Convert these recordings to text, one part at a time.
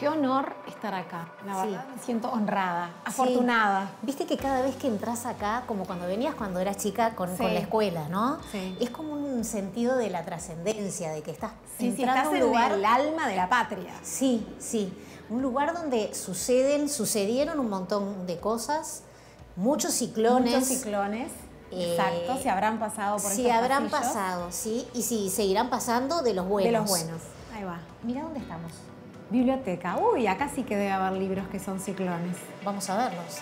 qué honor estar acá. La Sí. verdad, me siento honrada, afortunada. Sí. Viste que cada vez que entras acá, como cuando venías cuando eras chica con la escuela, ¿no? Sí. Es como un sentido de la trascendencia, de que estás Sí, entrando estás a un en lugar. el alma de la patria. Sí, sí. Un lugar donde sucedieron un montón de cosas, muchos ciclones. Muchos ciclones. Exacto, se habrán pasado por Sí, estos habrán pasillos. pasado, sí. Y sí, seguirán pasando de los buenos. De los buenos. Ahí va. Mira dónde estamos. Biblioteca. Uy, acá sí que debe haber libros que son ciclones. Vamos a verlos.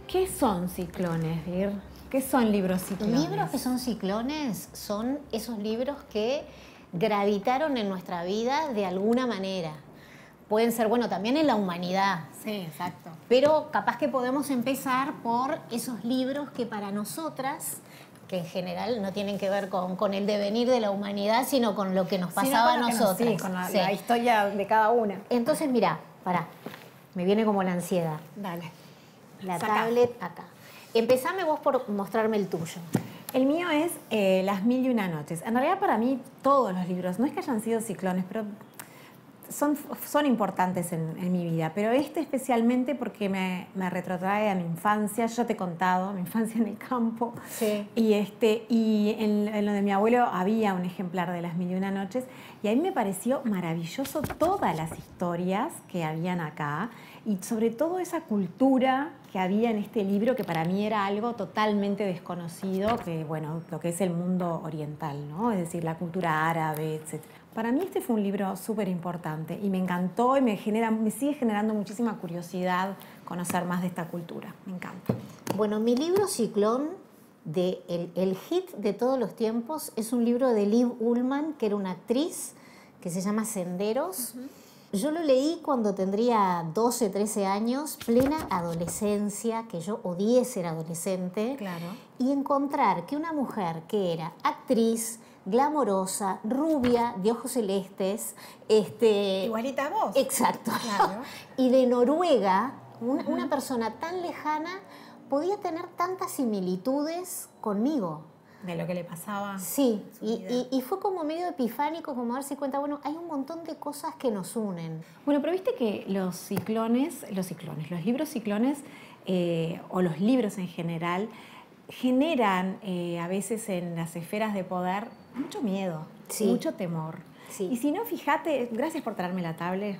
¿Qué son ciclones, Vir? ¿Qué son libros ciclones? Libros que son ciclones son esos libros que gravitaron en nuestra vida de alguna manera. Pueden ser, bueno, también en la humanidad. Sí, exacto. Pero capaz que podemos empezar por esos libros que para nosotras, que en general no tienen que ver con el devenir de la humanidad, sino con lo que nos pasaba a nosotras. Sí, con la historia de cada una. Entonces, mirá, pará, me viene como la ansiedad. Dale. La Sacá. tablet acá. Empezame vos por mostrarme el tuyo. El mío es Las mil y una noches. En realidad para mí todos los libros, no es que hayan sido ciclones, pero son importantes en mi vida. Pero este especialmente porque me retrotrae a mi infancia. Yo te he contado, mi infancia en el campo. Sí. Y en lo de mi abuelo había un ejemplar de Las mil y una noches. Y a mí me pareció maravilloso todas las historias que habían acá. Y sobre todo esa cultura que había en este libro, que para mí era algo totalmente desconocido, que bueno, lo que es el mundo oriental, ¿no? Es decir, la cultura árabe, etc. Para mí este fue un libro súper importante y me encantó y me sigue generando muchísima curiosidad conocer más de esta cultura. Me encanta. Bueno, mi libro ciclón, el hit de todos los tiempos, es un libro de Liv Ullmann, que era una actriz, que se llama Senderos. Yo lo leí cuando tendría 12, 13 años, plena adolescencia, que yo odié ser adolescente. Claro. Y encontrar que una mujer que era actriz, glamorosa, rubia, de ojos celestes, Igualita a vos. exacto, Claro. y de Noruega, una persona tan lejana, podía tener tantas similitudes conmigo. De lo que le pasaba. Sí, su vida. y fue como medio epifánico, como darse cuenta, bueno, hay un montón de cosas que nos unen. Bueno, pero viste que los libros ciclones o los libros en general generan a veces en las esferas de poder mucho miedo, Sí. mucho temor. Sí. Y si no, fíjate, gracias por traerme la tablet,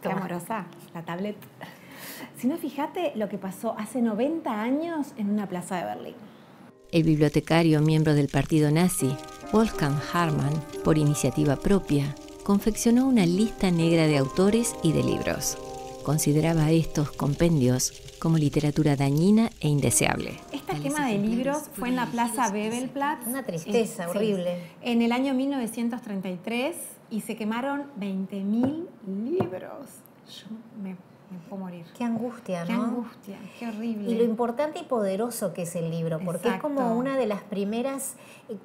qué Toma. amorosa, la tablet. Si no, fíjate lo que pasó hace 90 años en una plaza de Berlín. El bibliotecario miembro del partido nazi, Wolfgang Hartmann, por iniciativa propia, confeccionó una lista negra de autores y de libros. Consideraba estos compendios como literatura dañina e indeseable. Esta quema de libros fue en la plaza Bebelplatz. Una tristeza horrible. En el año 1933 y se quemaron 20.000 libros. Yo me puedo morir. Qué angustia, ¿no? Qué angustia, qué horrible. Y lo importante y poderoso que es el libro, porque Exacto. es como una de las primeras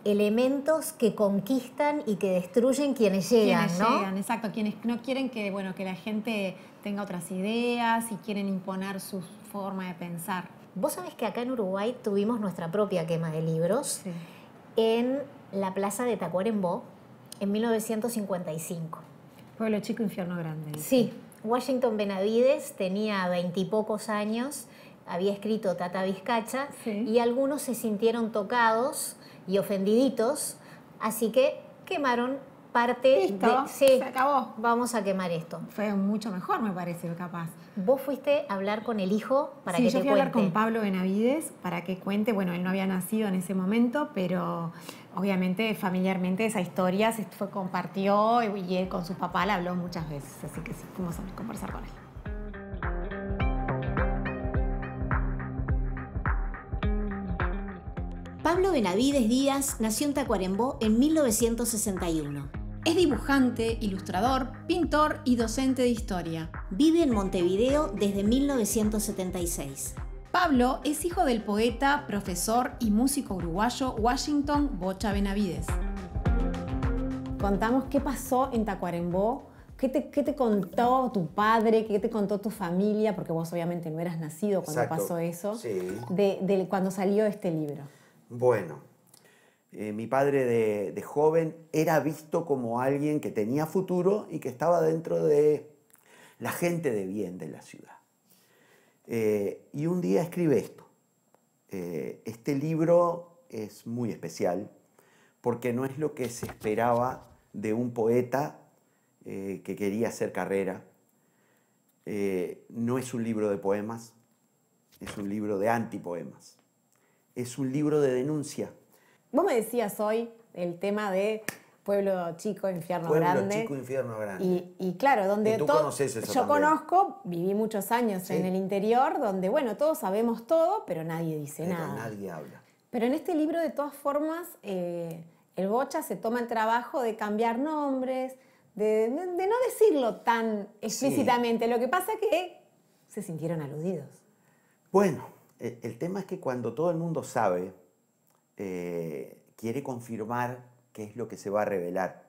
elementos que conquistan y que destruyen quienes llegan, Quienes ¿no? llegan, exacto, quienes no quieren que, bueno, que la gente tenga otras ideas y quieren imponer su forma de pensar. Vos sabés que acá en Uruguay tuvimos nuestra propia quema de libros Sí. en la plaza de Tacuarembó en 1955. Pueblo chico, infierno grande. dice. Sí, Washington Benavides tenía 20 y pocos años, había escrito Tata Vizcacha, Sí. y algunos se sintieron tocados y ofendiditos, así que quemaron parte Listo, de... Sí, se acabó. vamos a quemar esto. Fue mucho mejor, me parece, capaz. Vos fuiste a hablar con el hijo para Sí, que yo te fui a hablar cuente. con Pablo Benavides para que cuente, bueno, él no había nacido en ese momento, pero obviamente familiarmente esa historia compartió y él con su papá la habló muchas veces, así que sí, fuimos a conversar con él. Pablo Benavides Díaz nació en Tacuarembó en 1961. Es dibujante, ilustrador, pintor y docente de historia. Vive en Montevideo desde 1976. Pablo es hijo del poeta, profesor y músico uruguayo Washington Bocha Benavides. Contamos qué pasó en Tacuarembó, qué te contó tu padre, qué te contó tu familia, porque vos obviamente no eras nacido cuando Exacto. pasó eso, Sí. de cuando salió este libro. Bueno, mi padre de joven era visto como alguien que tenía futuro y que estaba dentro de la gente de bien de la ciudad. Y un día escribe esto. Este libro es muy especial porque no es lo que se esperaba de un poeta que quería hacer carrera. No es un libro de poemas, es un libro de antipoemas. Es un libro de denuncia. Vos me decías hoy el tema de Pueblo Chico, Infierno Grande. Pueblo Chico, Infierno Grande. Y claro, donde Y tú conoces eso yo también. conozco, viví muchos años Sí. en el interior, donde, bueno, todos sabemos todo, pero nadie dice Pero nada. nadie habla. Pero en este libro, de todas formas, el Bocha se toma el trabajo de cambiar nombres, de no decirlo tan explícitamente. Lo que pasa es que se sintieron aludidos. Bueno, el tema es que cuando todo el mundo sabe, quiere confirmar qué es lo que se va a revelar.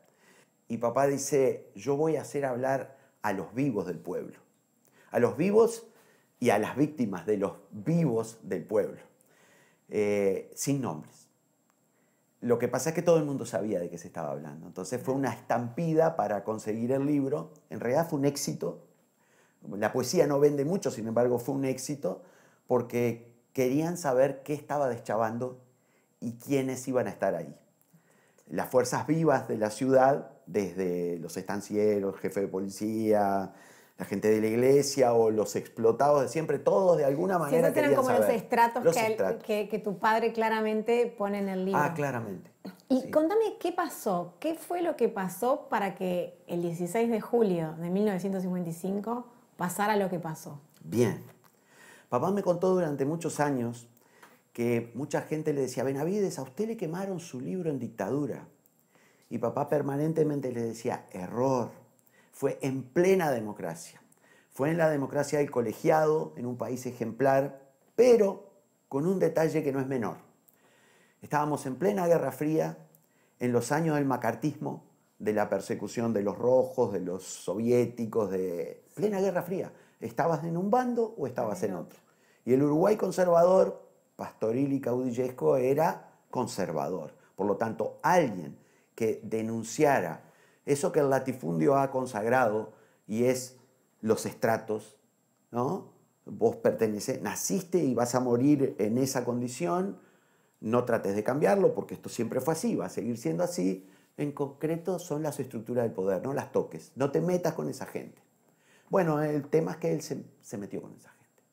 Y papá dice, yo voy a hacer hablar a los vivos del pueblo. A los vivos y a las víctimas de los vivos del pueblo. Sin nombres. Lo que pasa es que todo el mundo sabía de qué se estaba hablando. Entonces fue una estampida para conseguir el libro. En realidad fue un éxito. La poesía no vende mucho, sin embargo fue un éxito porque querían saber qué estaba deschavando y quiénes iban a estar ahí. Las fuerzas vivas de la ciudad, desde los estancieros, el jefe de policía, la gente de la iglesia o los explotados de siempre, todos de alguna manera Esos eran querían como saber. los estratos, Los estratos. que tu padre claramente pone en el libro. Ah, claramente. Y Sí. contame qué pasó, qué fue lo que pasó para que el 16 de julio de 1955 pasara lo que pasó. Bien. Papá me contó durante muchos años que mucha gente le decía, Benavides, a usted le quemaron su libro en dictadura. Y papá permanentemente le decía, error. Fue en plena democracia. Fue en la democracia del colegiado, en un país ejemplar, pero con un detalle que no es menor. Estábamos en plena Guerra Fría, en los años del macartismo, de la persecución de los rojos, de los soviéticos, de plena Guerra Fría. ¿Estabas en un bando o estabas en otro? Y el Uruguay conservador, pastoril y caudillesco, era conservador. Por lo tanto, alguien que denunciara eso que el latifundio ha consagrado y es los estratos, ¿no? Vos perteneces, naciste y vas a morir en esa condición, no trates de cambiarlo porque esto siempre fue así, va a seguir siendo así. En concreto son las estructuras del poder, no las toques, no te metas con esa gente. Bueno, el tema es que él se metió con esa gente.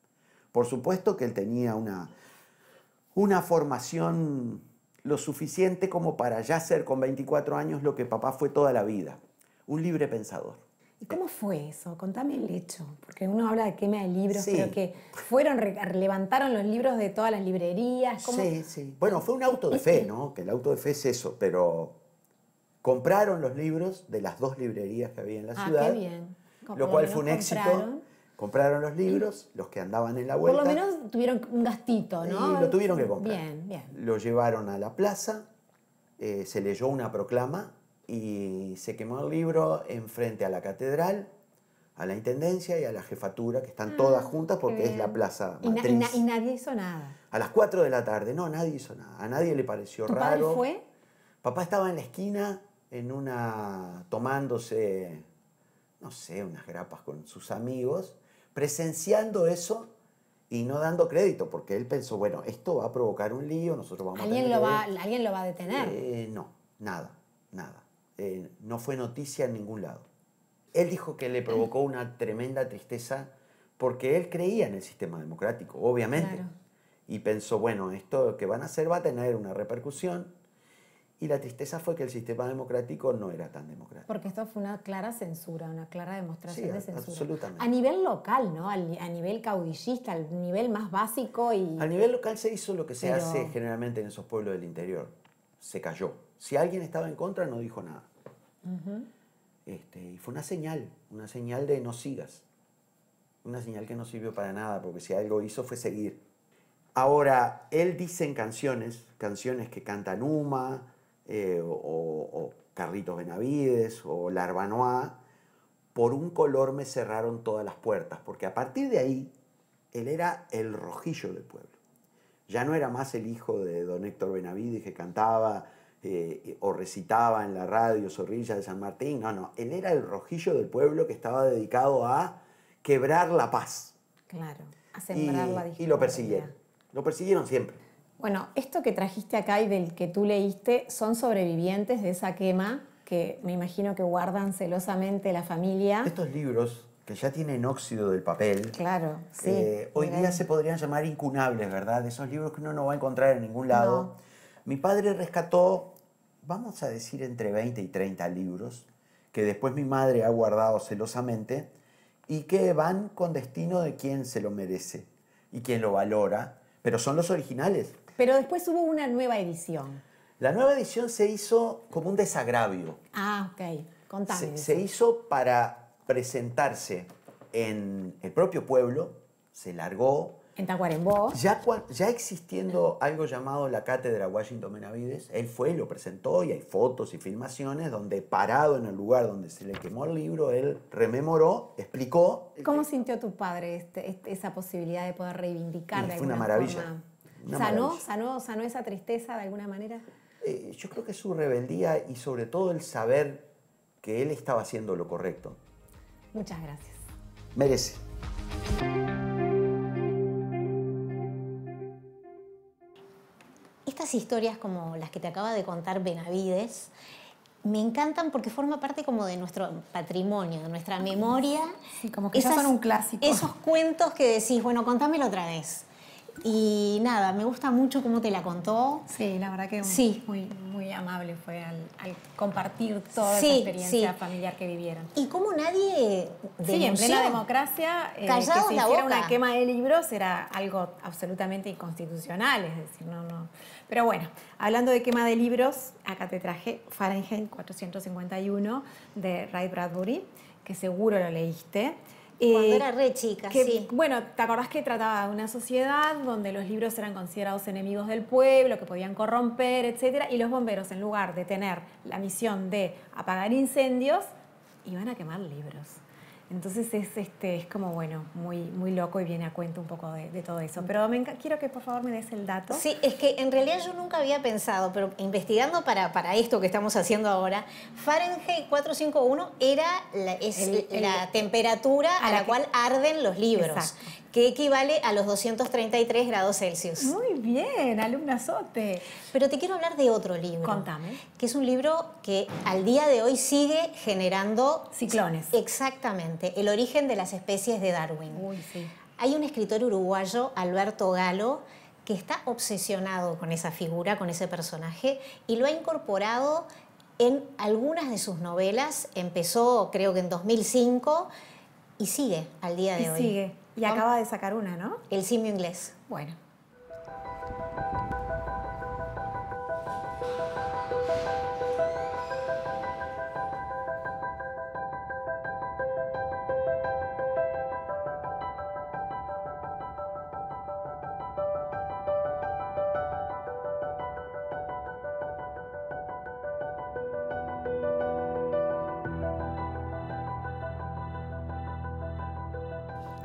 Por supuesto que él tenía una formación lo suficiente como para ya ser con 24 años lo que papá fue toda la vida, un libre pensador. ¿Y cómo fue eso? Contame el hecho, porque uno habla de quema de libros, Sí. pero que levantaron los libros de todas las librerías. ¿Cómo? Sí, sí. Bueno, fue un auto de fe, ¿no? Que el auto de fe es eso, pero compraron los libros de las dos librerías que había en la ciudad. Qué bien. Lo cual fue un éxito. Compraron los libros, los que andaban en la vuelta. Por lo menos tuvieron un gastito, ¿no? Y lo tuvieron que comprar. Bien, bien. Lo llevaron a la plaza, se leyó una proclama y se quemó el libro enfrente a la catedral, a la intendencia y a la jefatura, que están todas juntas porque es la plaza matriz. Y nadie hizo nada. A las 4 de la tarde, no, nadie hizo nada. A nadie le pareció ¿Tu raro. padre fue? Papá estaba en la esquina tomándose, no sé, unas grapas con sus amigos, presenciando eso y no dando crédito, porque él pensó, bueno, esto va a provocar un lío, nosotros vamos a tener que ver. ¿Alguien lo va a detener? No, nada. No fue noticia en ningún lado. Él dijo que le provocó una tremenda tristeza porque él creía en el sistema democrático, obviamente. Claro. Y pensó, bueno, esto que van a hacer va a tener una repercusión. Y la tristeza fue que el sistema democrático no era tan democrático. Porque esto fue una clara censura, una clara demostración de censura. Absolutamente. A nivel local, ¿no? A nivel caudillista, al nivel más básico y... A nivel local se hizo lo que se hace generalmente en esos pueblos del interior. Se cayó. Si alguien estaba en contra, no dijo nada. Y fue una señal de no sigas. Una señal que no sirvió para nada, porque si algo hizo fue seguir. Ahora, él dice en canciones que cantan Uma, o Carlitos Benavides, o Larbanois, por un color me cerraron todas las puertas, porque a partir de ahí, él era el rojillo del pueblo. Ya no era más el hijo de don Héctor Benavides que cantaba o recitaba en la radio Zorrilla de San Martín. No, él era el rojillo del pueblo que estaba dedicado a quebrar la paz. Claro, a sembrar la discordia. Y lo persiguieron siempre. Bueno, esto que trajiste acá y del que tú leíste son sobrevivientes de esa quema que me imagino que guardan celosamente la familia. Estos libros que ya tienen óxido del papel, claro, sí, hoy día se podrían llamar incunables, ¿verdad? Esos libros que uno no va a encontrar en ningún lado. No. Mi padre rescató, vamos a decir, entre 20 y 30 libros que después mi madre ha guardado celosamente y que van con destino de quien se lo merece y quien lo valora, pero son los originales. Pero después hubo una nueva edición. La nueva edición se hizo como un desagravio. Ah, ok. Contame. Se hizo para presentarse en el propio pueblo, se largó. En Tacuarembó. Ya existiendo algo llamado la Cátedra Washington Benavides, él fue y lo presentó y hay fotos y filmaciones donde parado en el lugar donde se le quemó el libro, él rememoró, explicó. ¿Cómo sintió tu padre esa posibilidad de poder reivindicar de alguna forma? Fue una maravilla. ¿Sanó esa tristeza de alguna manera? Yo creo que su rebeldía y sobre todo el saber que él estaba haciendo lo correcto. Muchas gracias. Merece. Estas historias como las que te acaba de contar Benavides me encantan porque forma parte como de nuestro patrimonio, de nuestra memoria. Sí, como que ya son un clásico. Esos cuentos que decís, bueno, contámelo otra vez. Y nada, me gusta mucho cómo te la contó. Sí, la verdad que sí. muy amable fue al compartir toda esa experiencia familiar que vivieron. Y cómo nadie denunció. Sí, en plena democracia, que se hiciera una quema de libros era algo absolutamente inconstitucional, es decir, no. Pero bueno, hablando de quema de libros, acá te traje Fahrenheit 451 de Ray Bradbury, que seguro lo leíste. Cuando era re chica, sí. Bueno, ¿te acordás que trataba de una sociedad donde los libros eran considerados enemigos del pueblo, que podían corromper, etcétera? Y los bomberos, en lugar de tener la misión de apagar incendios, iban a quemar libros. Entonces es como, bueno, muy loco y viene a cuento un poco de todo eso. Pero quiero que por favor me des el dato. Sí, es que en realidad yo nunca había pensado, pero investigando para esto que estamos haciendo ahora, Fahrenheit 451 era la temperatura a la cual arden los libros. Exacto. Que equivale a los 233 grados Celsius. Muy bien, alumnazote. Pero te quiero hablar de otro libro. Contame. Que es un libro que al día de hoy sigue generando... ciclones. Exactamente. El origen de las especies de Darwin. Uy, sí. Hay un escritor uruguayo, Alberto Galo, que está obsesionado con esa figura, con ese personaje, y lo ha incorporado en algunas de sus novelas. Empezó, creo que en 2005, y sigue al día de hoy. Sigue. Y acaba de sacar una, ¿no? El simio inglés. Bueno.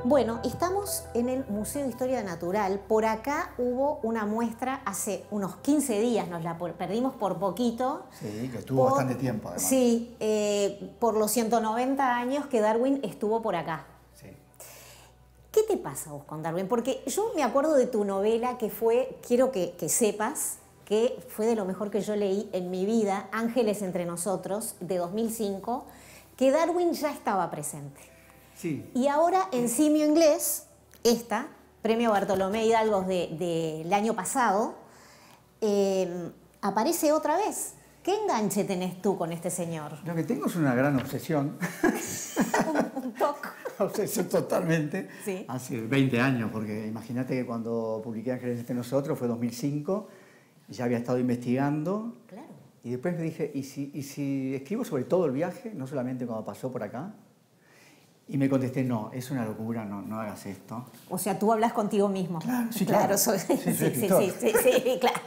Bueno, estamos en el Museo de Historia Natural. Por acá hubo una muestra hace unos 15 días, nos la perdimos por poquito. Sí, que estuvo bastante tiempo además. Sí, por los 190 años que Darwin estuvo por acá. Sí. ¿Qué te pasa vos con Darwin? Porque yo me acuerdo de tu novela que fue, quiero que sepas, que fue de lo mejor que yo leí en mi vida, Ángeles entre nosotros, de 2005, que Darwin ya estaba presente. Sí. Y ahora en Simio Inglés, Premio Bartolomé Hidalgo del año pasado, aparece otra vez. ¿Qué enganche tenés tú con este señor? Lo que tengo es una gran obsesión. Un toque. Obsesión totalmente. Sí. Hace 20 años, porque imagínate que cuando publiqué Ángeles entre nosotros fue 2005, y ya había estado investigando. Claro. Y después me dije, ¿y si escribo sobre todo el viaje, no solamente cuando pasó por acá? Y me contesté, no, es una locura, no hagas esto. O sea, tú hablas contigo mismo. Claro, sí, claro. claro. Sí, Sí, claro.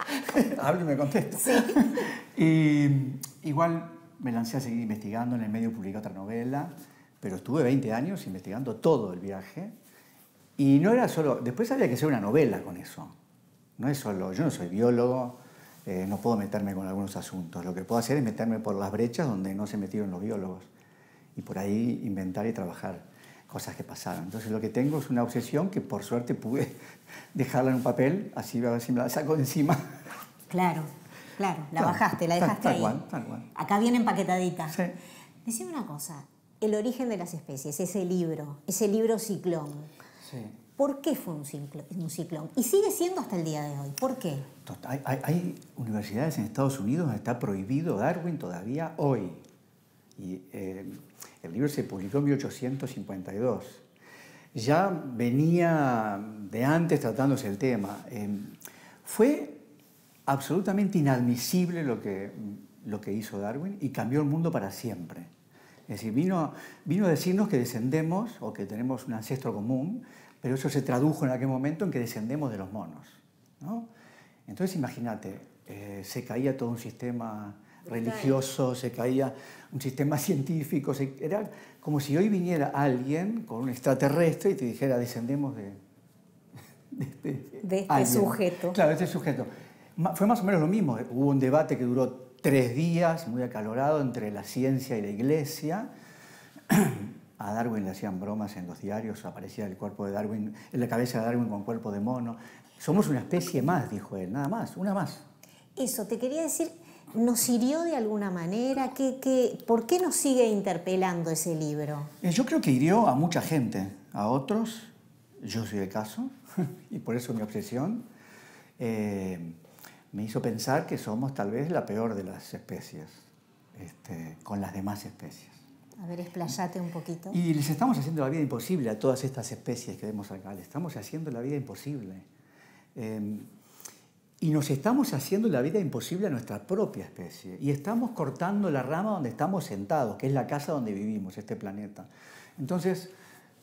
Hablo y me contesto. Sí. Y igual me lancé a seguir investigando, en el medio publiqué otra novela, pero estuve 20 años investigando todo el viaje. Y no era solo, después había que hacer una novela con eso. No es solo, yo no soy biólogo, no puedo meterme con algunos asuntos. Lo que puedo hacer es meterme por las brechas donde no se metieron los biólogos. Y por ahí inventar y trabajar cosas que pasaron. Entonces lo que tengo es una obsesión que por suerte pude dejarla en un papel, así a ver si me la saco de encima. Claro, la bajaste, la dejaste ahí. Tal cual. Acá viene empaquetadita. Sí. Decime una cosa, El origen de las especies, ese libro Ciclón. Sí. ¿Por qué fue un ciclón? Y sigue siendo hasta el día de hoy. ¿Por qué? Hay universidades en Estados Unidos donde está prohibido Darwin todavía hoy. Y el libro se publicó en 1852. Ya venía de antes tratándose el tema. Fue absolutamente inadmisible lo que hizo Darwin y cambió el mundo para siempre. Es decir, vino a decirnos que descendemos o que tenemos un ancestro común, pero eso se tradujo en aquel momento en que descendemos de los monos, ¿no? Entonces imagínate, se caía todo un sistema religioso, se caía un sistema científico, era como si hoy viniera alguien con un extraterrestre y te dijera descendemos de este sujeto. Claro, de este sujeto. Fue más o menos lo mismo, hubo un debate que duró 3 días, muy acalorado, entre la ciencia y la iglesia. A Darwin le hacían bromas en los diarios, aparecía el cuerpo de Darwin, en la cabeza de Darwin con cuerpo de mono. Somos una especie más, dijo él, nada más, una más. Eso, te quería decir, ¿nos hirió de alguna manera? ¿Por qué nos sigue interpelando ese libro? Yo creo que hirió a mucha gente, a otros, yo soy el caso, y por eso mi obsesión, me hizo pensar que somos tal vez la peor de las especies, con las demás especies. A ver, explayate un poquito. Y les estamos haciendo la vida imposible a todas estas especies que vemos acá. Les estamos haciendo la vida imposible. Y nos estamos haciendo la vida imposible a nuestra propia especie. Y estamos cortando la rama donde estamos sentados, que es la casa donde vivimos, este planeta. Entonces,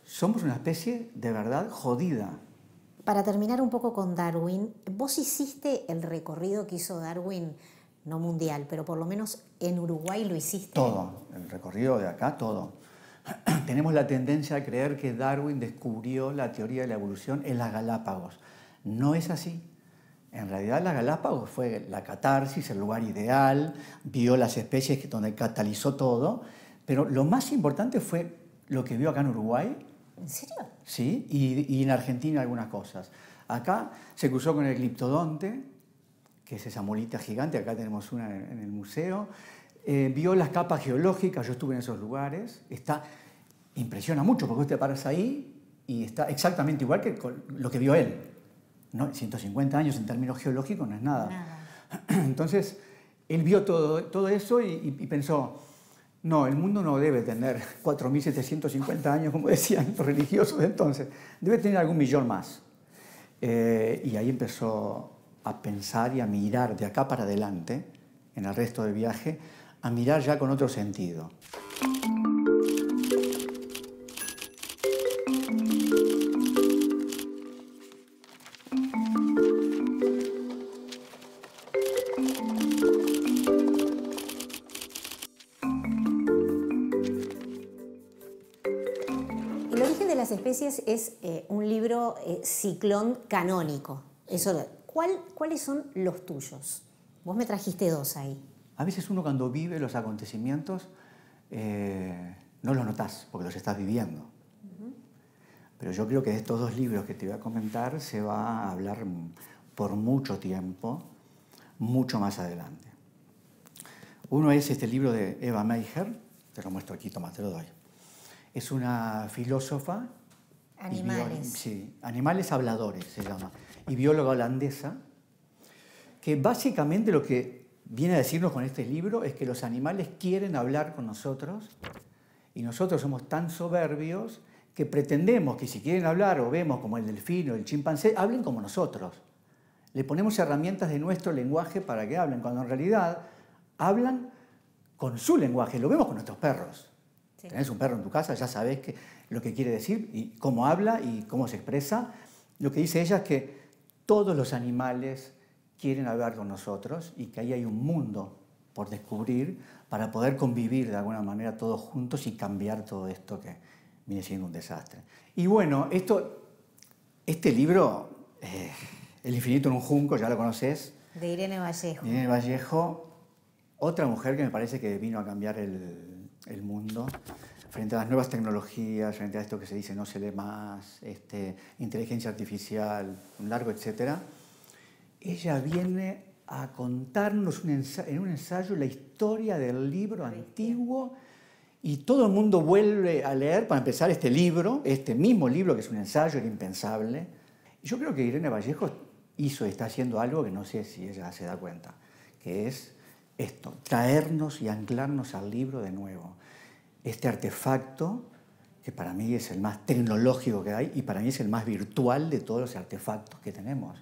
somos una especie de verdad jodida. Para terminar un poco con Darwin, vos hiciste el recorrido que hizo Darwin, no mundial, pero por lo menos en Uruguay lo hiciste. Todo, el recorrido de acá, todo. Tenemos la tendencia a creer que Darwin descubrió la teoría de la evolución en las Galápagos. No es así. En realidad las Galápagos fue la catarsis, el lugar ideal, vio las especies donde catalizó todo, pero lo más importante fue lo que vio acá en Uruguay. ¿En serio? Sí, y en Argentina algunas cosas. Acá se cruzó con el gliptodonte, que es esa molita gigante, acá tenemos una en el museo. Vio las capas geológicas, yo estuve en esos lugares. Impresiona mucho porque vos te paras ahí y está exactamente igual que lo que vio él. ¿No? 150 años en términos geológicos no es nada. Entonces, él vio todo eso y pensó, no, el mundo no debe tener 4.750 años, como decían los religiosos de entonces, debe tener algún millón más. Y ahí empezó a pensar y a mirar de acá para adelante, en el resto del viaje, a mirar ya con otro sentido. El origen de las especies es un libro ciclón canónico. Eso, ¿cuáles son los tuyos? Vos me trajiste 2 ahí. A veces uno cuando vive los acontecimientos no los notás porque los estás viviendo. Pero yo creo que de estos 2 libros que te voy a comentar se va a hablar por mucho tiempo, mucho más adelante. Uno es este libro de Eva Meijer, te lo muestro aquí, toma, te lo doy. Es una filósofa. Animales. Sí, Animales habladores se llama. Y bióloga holandesa, que básicamente lo que viene a decirnos con este libro es que los animales quieren hablar con nosotros y nosotros somos tan soberbios que pretendemos que si quieren hablar o vemos como el delfín o el chimpancé, hablen como nosotros. Le ponemos herramientas de nuestro lenguaje para que hablen, cuando en realidad hablan con su lenguaje. Lo vemos con nuestros perros. Sí. Tenés un perro en tu casa, ya sabés lo que quiere decir y cómo habla y cómo se expresa. Lo que dice ella es que todos los animales quieren hablar con nosotros y que ahí hay un mundo por descubrir para poder convivir de alguna manera todos juntos y cambiar todo esto que viene siendo un desastre. Y bueno, este libro, El infinito en un junco, ya lo conoces. De Irene Vallejo. Irene Vallejo, otra mujer que me parece que vino a cambiar el mundo frente a las nuevas tecnologías, frente a esto que se dice no se lee más, inteligencia artificial, un largo etcétera. Ella viene a contarnos en un ensayo la historia del libro antiguo y todo el mundo vuelve a leer, para empezar, este libro, este mismo libro que es un ensayo, era impensable. Y yo creo que Irene Vallejo hizo y está haciendo algo que no sé si ella se da cuenta, que es esto, traernos y anclarnos al libro de nuevo. Este artefacto, que para mí es el más tecnológico que hay y para mí es el más virtual de todos los artefactos que tenemos.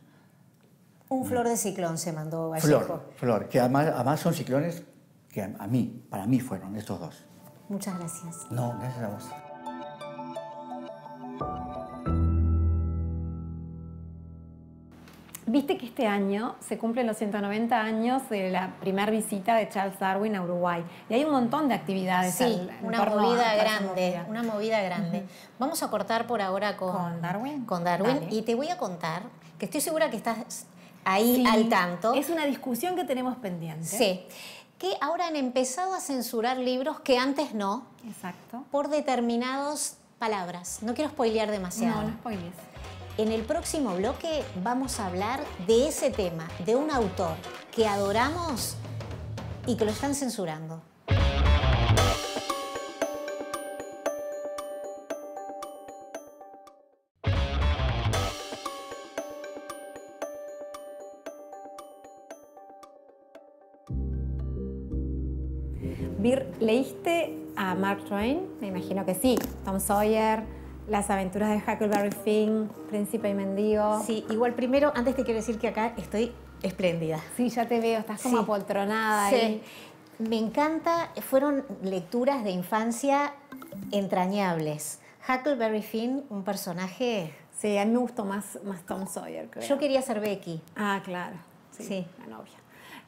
Un flor de ciclón se mandó Vallejo. Flor, que además son ciclones que para mí fueron estos dos. Muchas gracias. No, gracias a vos. Viste que este año se cumplen los 190 años de la primera visita de Charles Darwin a Uruguay. Y hay un montón de actividades. Sí, una movida grande. Vamos a cortar por ahora con Darwin. Con Darwin. Dale. Y te voy a contar, que estoy segura que estás ahí al tanto. Es una discusión que tenemos pendiente. Sí. Que ahora han empezado a censurar libros que antes no. Exacto. Por determinadas palabras. No quiero spoilear demasiado. No spoilees. En el próximo bloque vamos a hablar de ese tema, de un autor que adoramos y que lo están censurando. Vir, ¿leíste a Mark Twain? Me imagino que sí. Tom Sawyer, Las aventuras de Huckleberry Finn, Príncipe y Mendigo. Sí, igual primero, antes te quiero decir que acá estoy espléndida. Sí, ya te veo, estás como apoltronada ahí. Me encanta, fueron lecturas de infancia entrañables. Huckleberry Finn, un personaje... Sí, a mí me gustó más Tom Sawyer, creo. Yo quería ser Becky. Ah, claro. Sí. La novia.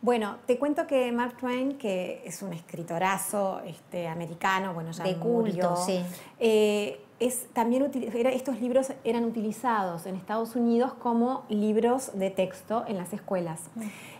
Bueno, te cuento que Mark Twain, que es un escritorazo americano, bueno, ya de culto, murió, sí. Estos libros eran utilizados en Estados Unidos como libros de texto en las escuelas.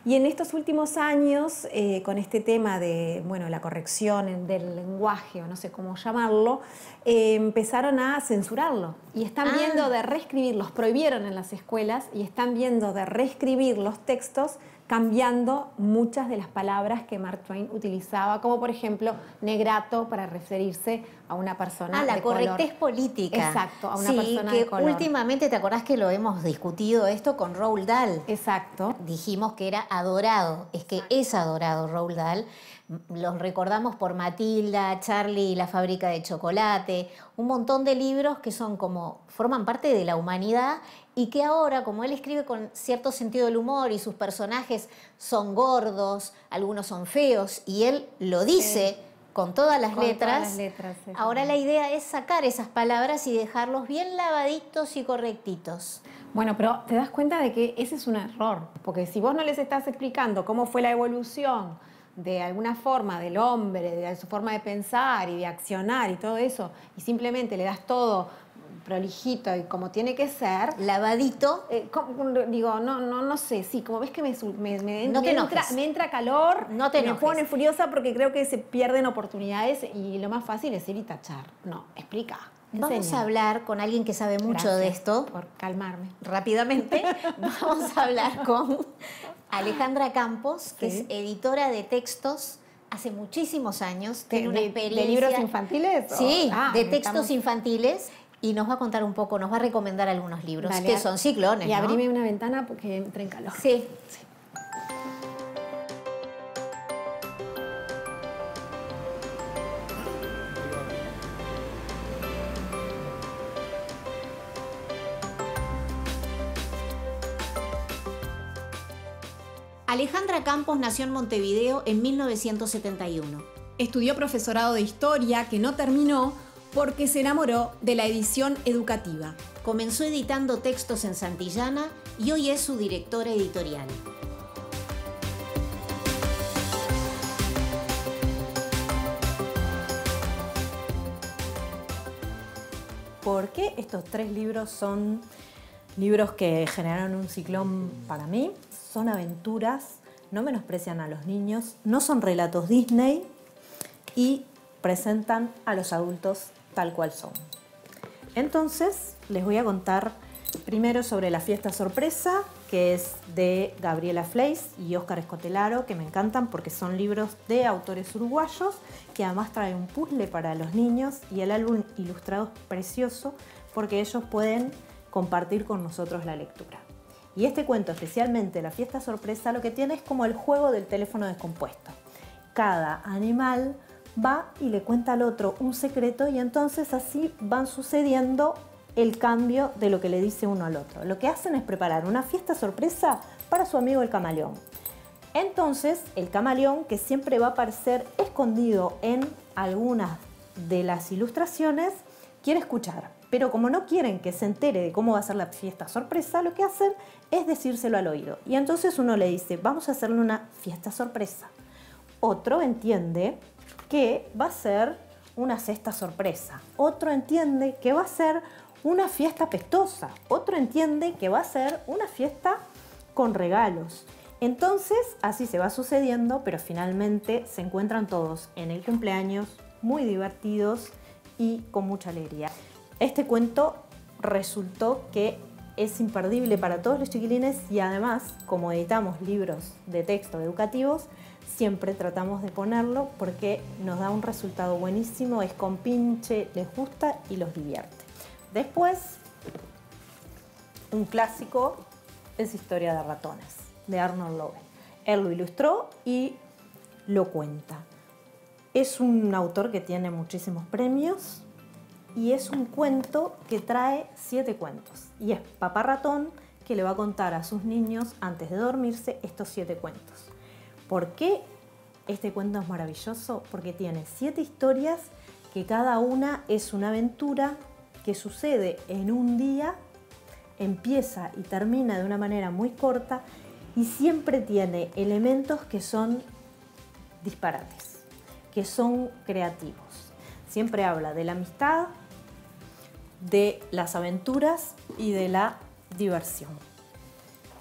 Y en estos últimos años, con este tema de la corrección del lenguaje, o no sé cómo llamarlo, empezaron a censurarlo. Y están viendo de reescribirlos, prohibieron en las escuelas, y están viendo de reescribir los textos cambiando muchas de las palabras que Mark Twain utilizaba, como por ejemplo negrato para referirse a una persona de color. La correctez política. Exacto, a una persona de color. Últimamente, ¿te acordás que lo hemos discutido esto con Roald Dahl? Exacto. Dijimos que era adorado, es que es adorado Roald Dahl. Los recordamos por Matilda, Charlie y la fábrica de chocolate, un montón de libros que forman parte de la humanidad y que ahora, como él escribe con cierto sentido del humor y sus personajes son gordos, algunos son feos, y él lo dice con todas las letras, ahora la idea es sacar esas palabras y dejarlos bien lavaditos y correctitos. Bueno, pero te das cuenta de que ese es un error, porque si vos no les estás explicando cómo fue la evolución de alguna forma del hombre, de su forma de pensar y de accionar y todo eso, y simplemente le das todo prolijito y como tiene que ser, lavadito, no sé, sí, como ves que me entra calor, no te me pone furiosa porque creo que se pierden oportunidades y lo más fácil es ir y tachar. No, explica. Vamos a hablar con alguien que sabe mucho de esto. Por calmarme. Rápidamente, vamos a hablar con Alejandra Campos, que es editora de textos hace muchísimos años. Tiene una experiencia. ¿De libros infantiles? Sí, de textos infantiles. Y nos va a contar un poco, nos va a recomendar algunos libros, que son ciclones, y abrime una ventana porque entra en calor. Sí. Alejandra Campos nació en Montevideo en 1971. Estudió profesorado de historia, que no terminó porque se enamoró de la edición educativa. Comenzó editando textos en Santillana y hoy es su directora editorial. ¿Por qué estos 3 libros son libros que generaron un ciclón para mí? Son aventuras, no menosprecian a los niños, no son relatos Disney y presentan a los adultos tal cual son. Entonces, les voy a contar primero sobre La fiesta sorpresa, que es de Gabriela Fleiss y Óscar Escotelaro, que me encantan porque son libros de autores uruguayos, que además trae un puzzle para los niños y el álbum ilustrado es precioso porque ellos pueden compartir con nosotros la lectura. Y este cuento, especialmente La fiesta sorpresa, lo que tiene es como el juego del teléfono descompuesto. Cada animal va y le cuenta al otro un secreto y entonces así van sucediendo el cambio de lo que le dice uno al otro. Lo que hacen es preparar una fiesta sorpresa para su amigo el camaleón. Entonces, el camaleón, que siempre va a aparecer escondido en algunas de las ilustraciones, quiere escuchar. Pero como no quieren que se entere de cómo va a ser la fiesta sorpresa, lo que hacen es decírselo al oído. Y entonces uno le dice, vamos a hacerle una fiesta sorpresa. Otro entiende que va a ser una cesta sorpresa. Otro entiende que va a ser una fiesta pestosa. Otro entiende que va a ser una fiesta con regalos. Entonces, así se va sucediendo, pero finalmente se encuentran todos en el cumpleaños, muy divertidos y con mucha alegría. Este cuento resultó que es imperdible para todos los chiquilines y además, como editamos libros de texto educativos, siempre tratamos de ponerlo porque nos da un resultado buenísimo, es compinche, les gusta y los divierte. Después, un clásico es Historia de ratones, de Arnold Lobel. Él lo ilustró y lo cuenta. Es un autor que tiene muchísimos premios y es un cuento que trae 7 cuentos. Y es Papá Ratón que le va a contar a sus niños antes de dormirse estos 7 cuentos. ¿Por qué este cuento es maravilloso? Porque tiene 7 historias que cada una es una aventura que sucede en un día, empieza y termina de una manera muy corta y siempre tiene elementos que son disparates, que son creativos. Siempre habla de la amistad, de las aventuras y de la diversión.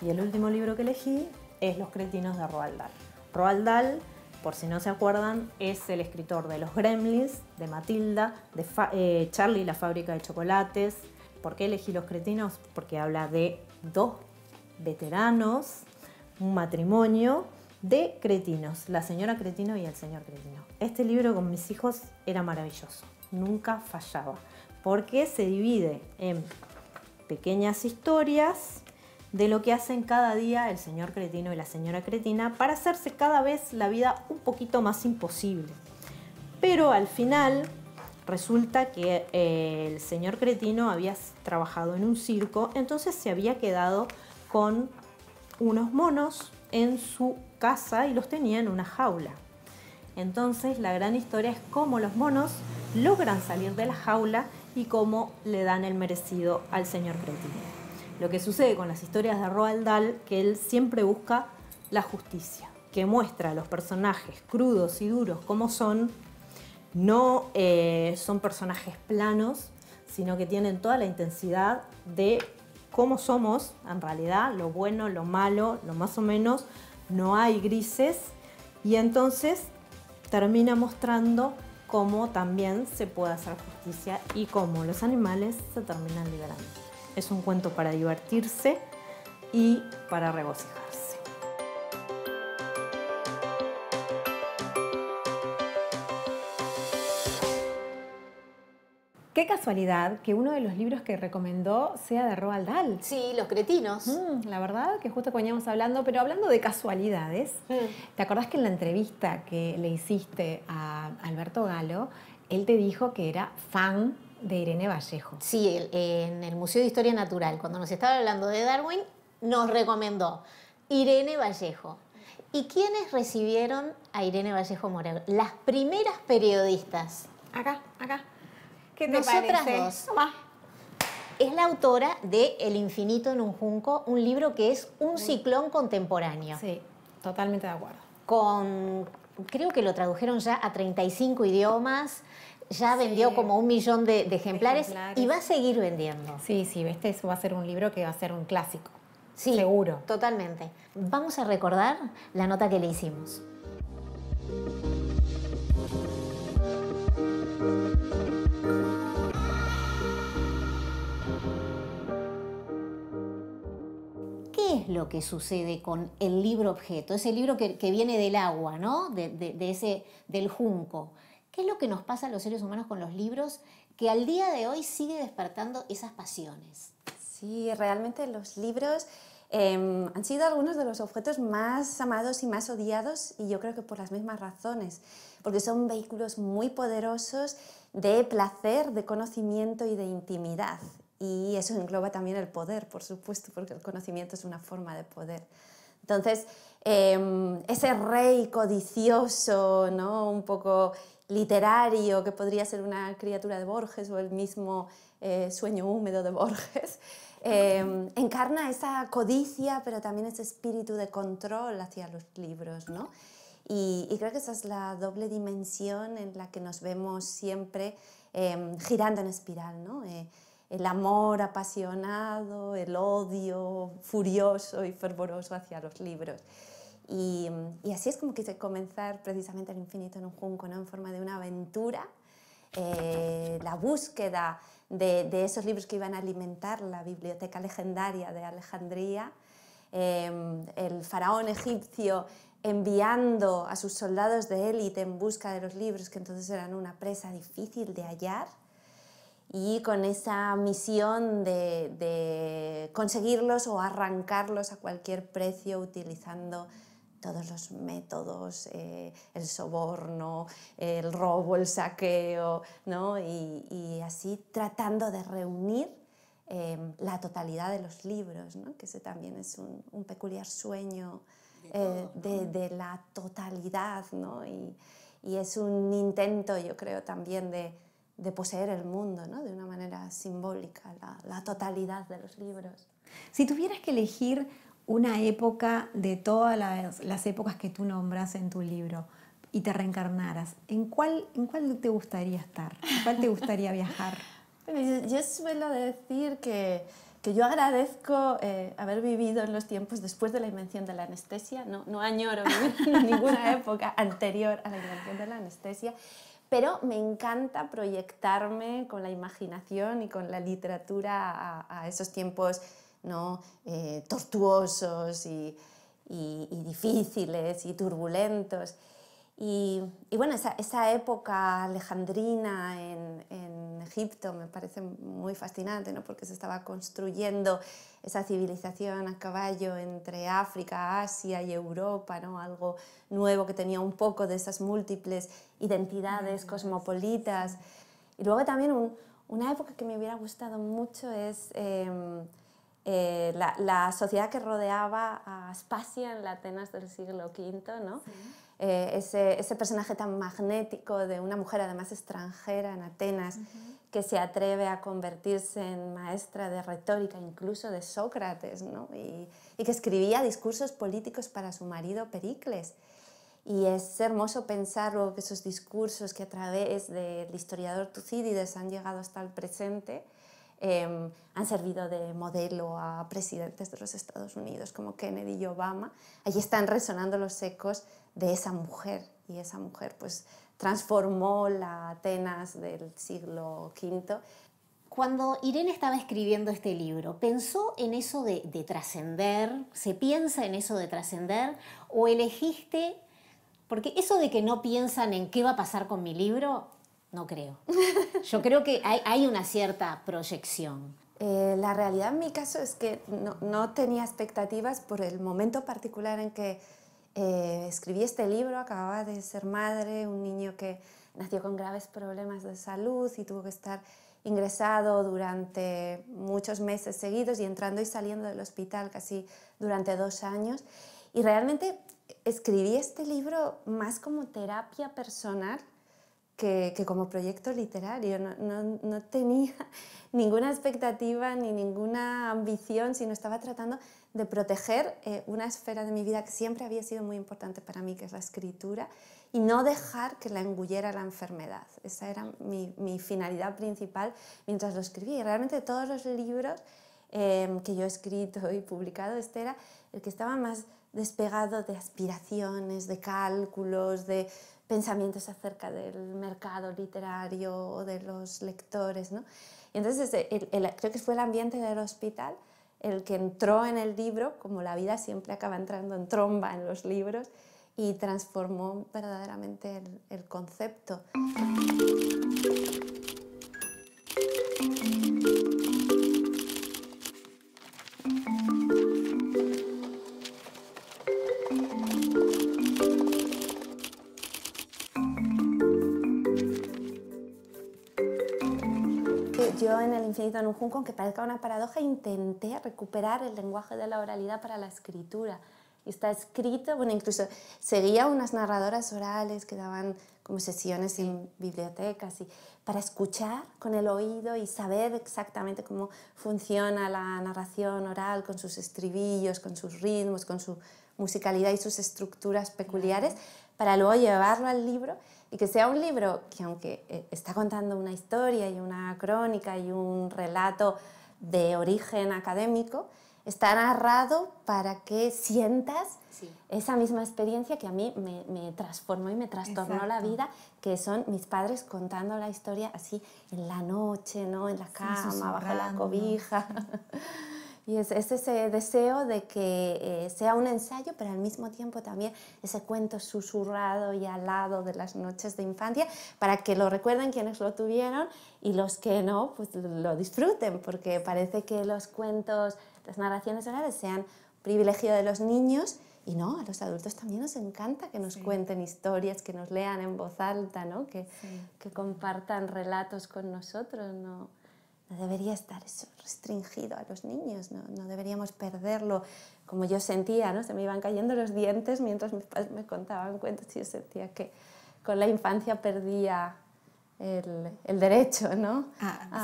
Y el último libro que elegí es Los cretinos de Roald Dahl. Roald Dahl, por si no se acuerdan, es el escritor de Los Gremlins, de Matilda, de Charlie y la fábrica de chocolates. ¿Por qué elegí Los cretinos? Porque habla de 2 veteranos, un matrimonio de cretinos, la señora Cretino y el señor Cretino. Este libro con mis hijos era maravilloso, nunca fallaba, porque se divide en pequeñas historias de lo que hacen cada día el señor Cretino y la señora Cretina para hacerse cada vez la vida un poquito más imposible. Pero al final resulta que el señor Cretino había trabajado en un circo, entonces se había quedado con unos monos en su casa y los tenía en una jaula. Entonces la gran historia es cómo los monos logran salir de la jaula y cómo le dan el merecido al señor Cretino. Lo que sucede con las historias de Roald Dahl, que él siempre busca la justicia, que muestra a los personajes crudos y duros como son, no son personajes planos, sino que tienen toda la intensidad de cómo somos, en realidad, lo bueno, lo malo, lo más o menos, no hay grises, y entonces termina mostrando cómo también se puede hacer justicia y cómo los animales se terminan liberando. Es un cuento para divertirse y para regocijarse. Qué casualidad que uno de los libros que recomendó sea de Roald Dahl. Sí, Los cretinos. La verdad que justo veníamos hablando, pero hablando de casualidades, ¿te acordás que en la entrevista que le hiciste a Alberto Galo, él te dijo que era fan de Irene Vallejo? Sí, en el Museo de Historia Natural, cuando nos estaba hablando de Darwin, nos recomendó Irene Vallejo. ¿Y quiénes recibieron a Irene Vallejo Moreno? Las primeras periodistas. Acá. ¿Qué te Nosotras parece? dos. Toma. Es la autora de El infinito en un junco, un libro que es un ciclón contemporáneo. Sí, totalmente de acuerdo. Creo que lo tradujeron ya a 35 idiomas, ya vendió como 1 millón de ejemplares y va a seguir vendiendo. Sí, este va a ser un libro que va a ser un clásico. Sí, seguro. Totalmente. Vamos a recordar la nota que le hicimos. ¿Qué es lo que sucede con el libro objeto? Ese libro que viene del agua, ¿no? Del junco. ¿Qué es lo que nos pasa a los seres humanos con los libros que al día de hoy sigue despertando esas pasiones? Sí, realmente los libros han sido algunos de los objetos más amados y más odiados, y yo creo que por las mismas razones, porque son vehículos muy poderosos de placer, de conocimiento y de intimidad. Y eso engloba también el poder, por supuesto, porque el conocimiento es una forma de poder. Entonces, ese rey codicioso, ¿no? Un poco literario, que podría ser una criatura de Borges o el mismo Sueño húmedo de Borges, encarna esa codicia, pero también ese espíritu de control hacia los libros, ¿no? Y creo que esa es la doble dimensión en la que nos vemos siempre girando en espiral, ¿no? El amor apasionado, el odio furioso y fervoroso hacia los libros. Y así es como quise comenzar precisamente El infinito en un junco, ¿no? En forma de una aventura, la búsqueda de esos libros que iban a alimentar la biblioteca legendaria de Alejandría, el faraón egipcio enviando a sus soldados de élite en busca de los libros, que entonces eran una presa difícil de hallar, y con esa misión de conseguirlos o arrancarlos a cualquier precio utilizando todos los métodos, el soborno, el robo, el saqueo, ¿no? Y así tratando de reunir la totalidad de los libros, ¿no? Que ese también es un peculiar sueño de la totalidad, ¿no? Y es un intento, yo creo, también de poseer el mundo, ¿no? De una manera simbólica, la totalidad de los libros. Si tuvieras que elegir una época de todas las épocas que tú nombras en tu libro y te reencarnaras, ¿en cuál te gustaría estar? ¿En cuál te gustaría viajar? Bueno, yo suelo decir que yo agradezco haber vivido en los tiempos después de la invención de la anestesia. No añoro vivir en ninguna época anterior a la invención de la anestesia, pero me encanta proyectarme con la imaginación y con la literatura a esos tiempos, ¿no? Tortuosos y difíciles y turbulentos. Y bueno, esa época alejandrina en Egipto me parece muy fascinante, ¿no? Porque se estaba construyendo esa civilización a caballo entre África, Asia y Europa, ¿no? Algo nuevo que tenía un poco de esas múltiples identidades cosmopolitas. Y luego también una época que me hubiera gustado mucho es la sociedad que rodeaba a Aspasia en la Atenas del siglo V, ¿no? Sí. Ese personaje tan magnético de una mujer además extranjera en Atenas, que se atreve a convertirse en maestra de retórica, incluso de Sócrates, ¿no? y que escribía discursos políticos para su marido Pericles. Y es hermoso pensar luego que esos discursos que a través del historiador Tucídides han llegado hasta el presente han servido de modelo a presidentes de los Estados Unidos como Kennedy y Obama. Allí están resonando los ecos de esa mujer, y esa mujer pues transformó la Atenas del siglo V. Cuando Irene estaba escribiendo este libro, ¿pensó en eso de trascender? ¿Se piensa en eso de trascender? ¿O elegiste? Porque eso de que no piensan en qué va a pasar con mi libro, no creo. Yo creo que hay una cierta proyección. La realidad en mi caso es que no tenía expectativas por el momento particular en que escribí este libro. Acababa de ser madre, un niño que nació con graves problemas de salud y tuvo que estar ingresado durante muchos meses seguidos y entrando y saliendo del hospital casi durante 2 años. Y realmente escribí este libro más como terapia personal que como proyecto literario. No tenía ninguna expectativa ni ninguna ambición, sino estaba tratando de proteger una esfera de mi vida que siempre había sido muy importante para mí, que es la escritura, y no dejar que la engulliera la enfermedad. Esa era mi finalidad principal mientras lo escribí. Y realmente todos los libros que yo he escrito y publicado, este era el que estaba más despegado de aspiraciones, de cálculos, de pensamientos acerca del mercado literario o de los lectores, ¿no? Y entonces creo que fue el ambiente del hospital el que entró en el libro, como la vida siempre acaba entrando en tromba en los libros, y transformó verdaderamente el concepto. Yo en El infinito en un junco, aunque parezca una paradoja, intenté recuperar el lenguaje de la oralidad para la escritura. Y está escrito, bueno, incluso seguía unas narradoras orales que daban como sesiones en bibliotecas y para escuchar con el oído y saber exactamente cómo funciona la narración oral con sus estribillos, con sus ritmos, con su musicalidad y sus estructuras peculiares, para luego llevarlo al libro y que sea un libro que, aunque está contando una historia y una crónica y un relato de origen académico, está narrado para que sientas esa misma experiencia que a mí me transformó y me trastornó la vida, que son mis padres contando la historia así en la noche, ¿no? En la cama, bajo la cobija. Y es ese deseo de que sea un ensayo, pero al mismo tiempo también ese cuento susurrado y alado de las noches de infancia, para que lo recuerden quienes lo tuvieron y los que no, pues lo disfruten, porque parece que los cuentos, las narraciones orales sean privilegio de los niños, y no, a los adultos también nos encanta que nos cuenten historias, que nos lean en voz alta, ¿no? Que compartan relatos con nosotros, ¿no? No debería estar eso restringido a los niños, no deberíamos perderlo como yo sentía, ¿no? Se me iban cayendo los dientes mientras mis padres me contaban cuentos y yo sentía que con la infancia perdía el derecho, ¿no?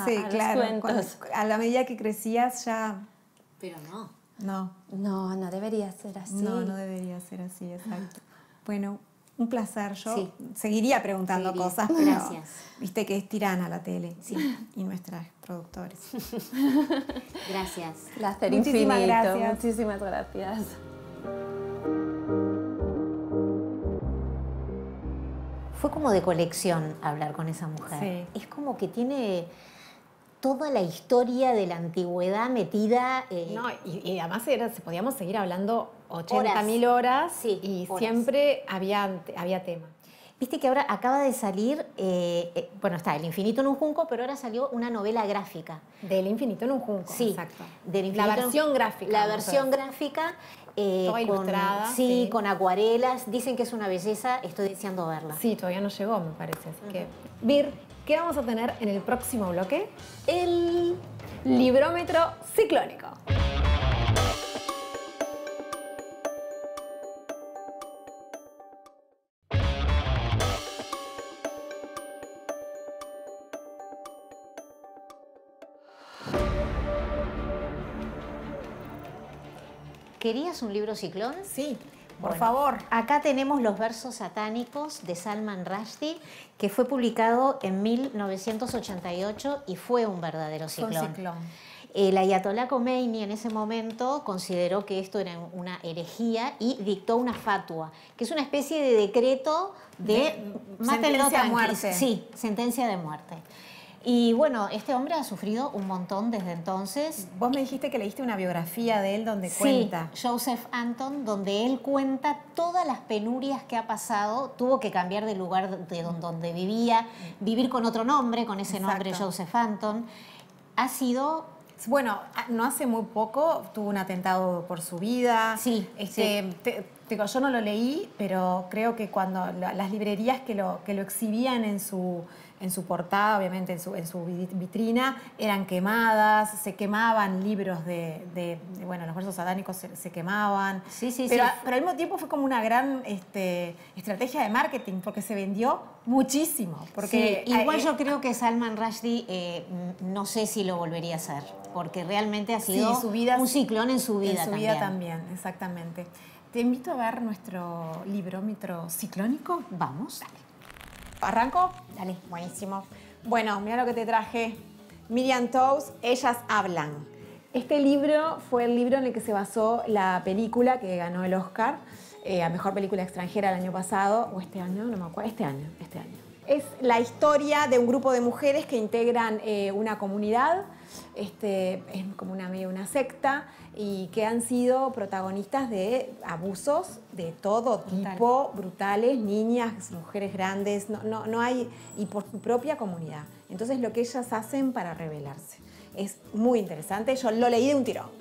Sí, a claro. los cuentos. A la medida que crecías ya... Pero no. No debería ser así. No debería ser así, exacto. Bueno, un placer. Yo seguiría preguntando cosas, pero gracias. Viste que es tirana la tele y nuestros productores. Gracias. Placer Muchísimas infinito. gracias. Muchísimas gracias. Fue como de colección hablar con esa mujer. Sí. Es como que tiene toda la historia de la antigüedad metida. No, y además podíamos seguir hablando 80.000 horas y siempre había tema. Viste que ahora acaba de salir, bueno, está El infinito en un junco, pero ahora salió una novela gráfica. Del infinito en un junco, Sí, exacto. La versión gráfica. La versión gráfica. Toda ilustrada. Sí, con acuarelas. Dicen que es una belleza, estoy deseando verla. Sí, todavía no llegó, me parece. Así que, Vir, ¿qué vamos a tener en el próximo bloque? El librómetro ciclónico. ¿Querías un libro ciclón? Sí, por Bueno, favor. Acá tenemos Los versos satánicos de Salman Rushdie, que fue publicado en 1988 y fue un verdadero Fue un ciclón. ciclón. El ayatolá Khomeini en ese momento consideró que esto era una herejía y dictó una fatua, que es una especie de decreto de mátenlo sentencia a tranqui. muerte. Sí, sentencia de muerte. Y bueno, este hombre ha sufrido un montón desde entonces. Vos me dijiste que leíste una biografía de él donde Sí, cuenta. Joseph Anton, donde él cuenta todas las penurias que ha pasado. Tuvo que cambiar de lugar de donde vivía, vivir con otro nombre, con ese nombre Exacto. Joseph Anton. Ha sido... Bueno, no hace muy poco tuvo un atentado por su vida. Sí, Digo, yo no lo leí, pero creo que cuando las librerías que lo exhibían en su en su portada, obviamente en su vitrina, eran quemadas, se quemaban libros bueno, los versos satánicos se quemaban. Sí, sí, pero, sí. Pero al mismo tiempo fue como una gran estrategia de marketing, porque se vendió muchísimo. Porque, sí, igual yo creo que Salman Rushdie no sé si lo volvería a hacer, porque realmente ha sido un ciclón en su vida también. En su vida también, exactamente. Te invito a ver nuestro librómetro ciclónico. Vamos. Dale. ¿Arranco? Dale, buenísimo. Bueno, mira lo que te traje. Miriam Toews, Ellas Hablan. Este libro fue el libro en el que se basó la película que ganó el Oscar a Mejor Película Extranjera el año pasado, o este año, no me acuerdo, este año. Es la historia de un grupo de mujeres que integran una comunidad, es como una secta, y que han sido protagonistas de abusos de todo tipo, brutales, niñas, mujeres grandes, no hay, y por su propia comunidad. Entonces lo que ellas hacen para rebelarse. Es muy interesante, yo lo leí de un tirón.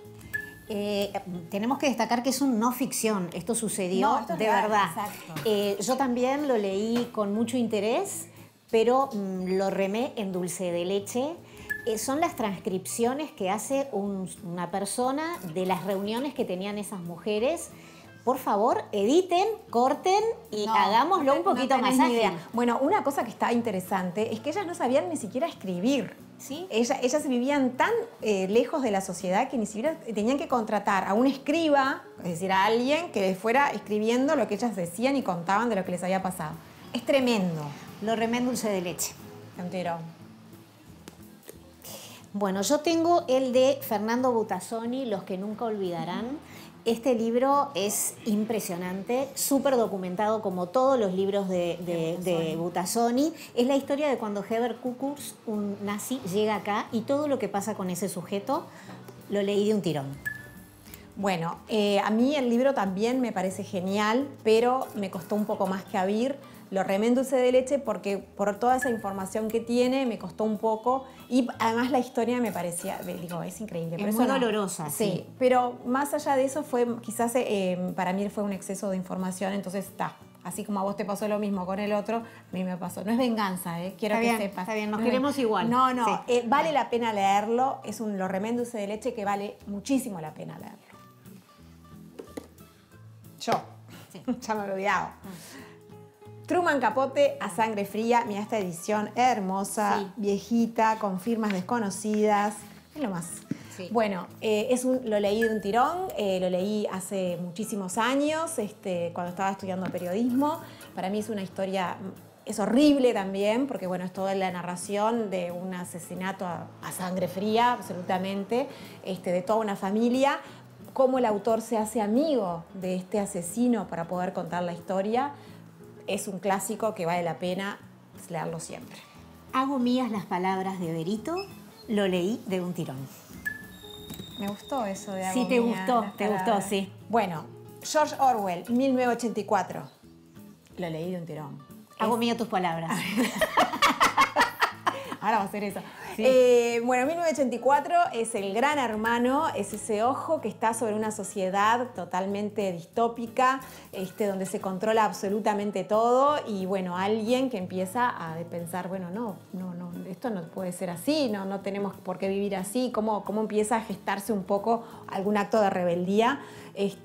Tenemos que destacar que es un no ficción, esto sucedió No, esto es de real, verdad. exacto. Yo también lo leí con mucho interés, pero lo remé en dulce de leche. Son las transcripciones que hace una persona de las reuniones que tenían esas mujeres. Por favor, editen, corten y hagámoslo un poquito más ágil. Bueno, una cosa que está interesante es que ellas no sabían ni siquiera escribir. ¿Sí? Ellas vivían tan lejos de la sociedad que ni siquiera tenían que contratar a un escriba, es decir, a alguien que les fuera escribiendo lo que ellas decían y contaban de lo que les había pasado. Es tremendo. Lo remé en dulce de leche. Entero. Bueno, yo tengo el de Fernando Butazzoni, Los que nunca olvidarán. Este libro es impresionante, súper documentado como todos los libros de Butazzoni. Es la historia de cuando Heber Kukurs, un nazi, llega acá y todo lo que pasa con ese sujeto lo leí de un tirón. Bueno, a mí el libro también me parece genial, pero me costó un poco más que a Vir. Lo remé en dulce de leche porque por toda esa información que tiene me costó un poco y además la historia me parecía, digo, es increíble. Es pero muy eso dolorosa, sí. Pero más allá de eso quizás para mí fue un exceso de información, entonces está. Así como a vos te pasó lo mismo con el otro, a mí me pasó. No es venganza, quiero está que bien, sepas. Está bien, nos queremos igual. No, sí. Vale la pena leerlo, lo remé en dulce de leche que vale muchísimo la pena leerlo. Yo, ya me he olvidado. Truman Capote a sangre fría, mira esta edición hermosa, viejita, con firmas desconocidas, es lo más. Sí. Bueno, lo leí de un tirón, lo leí hace muchísimos años, cuando estaba estudiando periodismo. Para mí es una historia, es horrible también, porque bueno, es toda la narración de un asesinato a sangre fría, absolutamente, de toda una familia, cómo el autor se hace amigo de este asesino para poder contar la historia. Es un clásico que vale la pena leerlo siempre. Hago mías las palabras de Berito, lo leí de un tirón. Me gustó eso de hago Sí, te mías gustó, sí. Bueno, George Orwell, 1984. Lo leí de un tirón. Hago mía tus palabras. Ahora va a ser eso. Sí. Bueno, 1984 es el gran hermano, es ese ojo que está sobre una sociedad totalmente distópica, donde se controla absolutamente todo y bueno, alguien que empieza a pensar, bueno, no, esto no puede ser así, no tenemos por qué vivir así, cómo empieza a gestarse un poco algún acto de rebeldía. Es